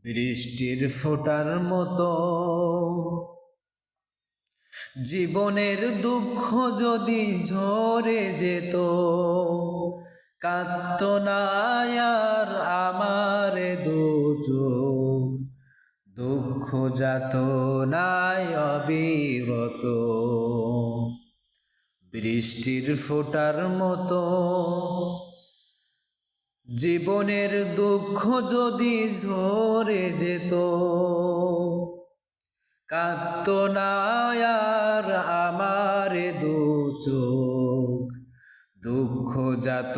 বৃষ্টির ফোঁটার মতো জীবনের দুঃখ যদি ঝরে যেত, কাঁদত না আর আমার দু চোখ, দুঃখ যাত নাই অবিরত। বৃষ্টির ফোঁটার মতো জীবনের দুঃখ যদি ঝরে যেত, কাঁদত না আর আমার দু চোখ, দুঃখ যাত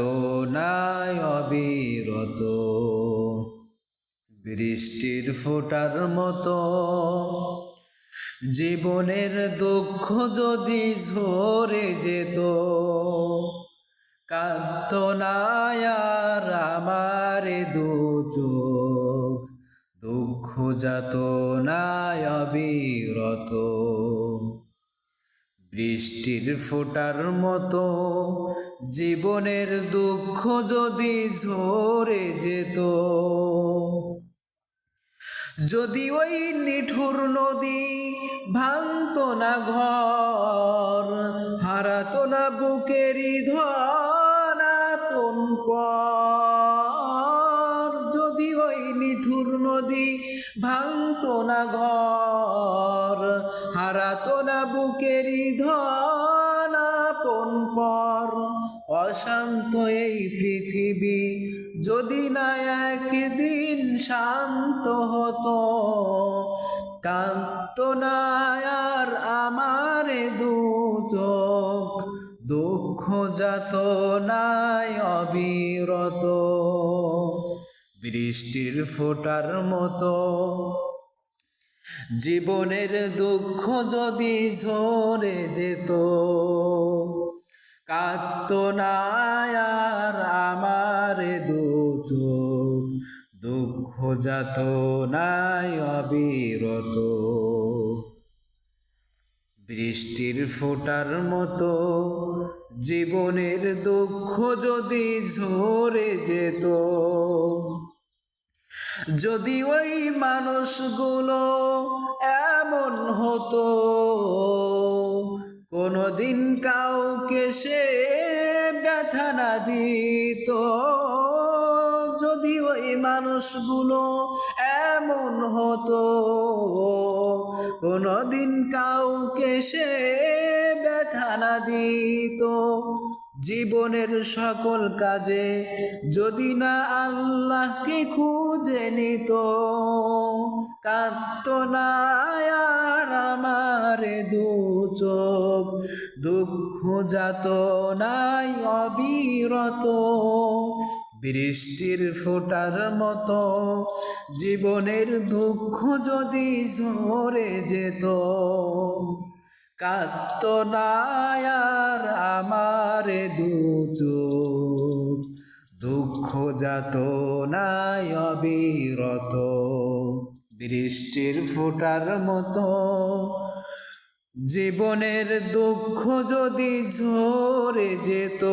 নাই অবিরত। বৃষ্টির ফোঁটার মতো জীবনের দুঃখ যদি ঝরে যেত, কাঁদত না আর আমার দু চোখ, দুঃখ যাত নাই অবিরত। বৃষ্টির ফোঁটার মতো জীবনের দুঃখ যদি ঝরে যেত, যদি ওই নিঠুর নদী ভাঙতো না ঘর, হারাতো না বুকেরই ধন আপন পর, যদি ওই নিঠুর নদী ভাঙতো না ঘর, হারাতো না বুকেরই ধন আপন পর, অশান্ত এই পৃথিবী যদি না একদিন শান্ত হতো, কাঁদত না আর আমার দু চোখ, দুঃখ যাত নাই অবিরত। বৃষ্টির ফোঁটার মতো জীবনের দুঃখ যদি ঝরে যেত, কাঁদত না আর আমার দু চোখ, দুঃখ যাত নাই অবিরত। বৃষ্টির ফোঁটার মতো জীবনের দুঃখ যদি ঝরে যেত, যদি ওই মানুষগুলো এমন হতো, কোনদিন কাউকে সে ব্যথা না দিত, যদি ওই মানুষগুলো এমন হতো, কোনদিন কাউকে সে ব্যথা না দিত, জীবনের সকল কাজে যদি না আল্লাহকে খুঁজে নিত, কাঁদত না আর আমার দু চোখ, দুঃখ যাত নাই অবিরত। বৃষ্টির ফোঁটার মতো জীবনের দুঃখ যদি ঝরে যেত, কাঁদত না আর আমার দু চোখ, দুঃখ যাত নাই অবিরত। বৃষ্টির ফোঁটার মতো জীবনের দুঃখ যদি ঝরে যেত।